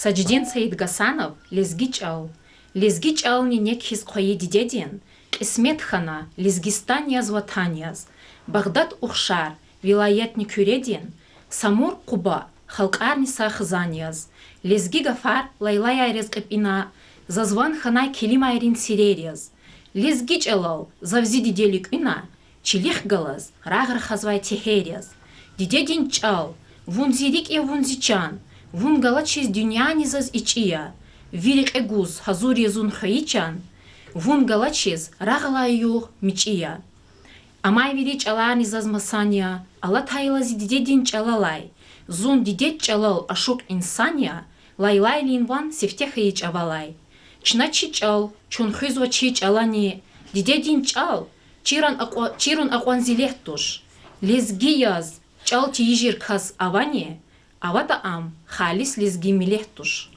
Саджден Саид Гасанов, Лезги Чал. Лезги Чални некхиз Khoyi Дидедин, Кисмет Хана, Лезгистан яз Ватан яз, Багдад Ухшар, Вилаятни Кюредин, Самур Куба, Халкарни Сахзан яз, Лезги Гафар, Лайлай Айрезкып Ина, Зазван Ханай Келим Айрин Сирер яз, Лезги Чалал, Завзи Диделик Ина, Чилих Галаз, Рагр Хазвай Техер яз, Дидедин Чал, Вунзирик и Вунзичан, Вун галачиз дюнянизаз ичия, Вирик эгуз хазури зун хаичан, Вун галачиз рагалайюх мичия. Амай вири чаланизаз масания, Алла тайлази дидедин чалалай, Зун дидед чалал ашук инсания, Лайлай линван сефтехаич авалай. Чначи чал, чун хызва чи чалани, Дидедин чал, чирун акван зилехтуш, Лезги яз, чал тижир каз аване, Авата ам, халис лезги милехтуш.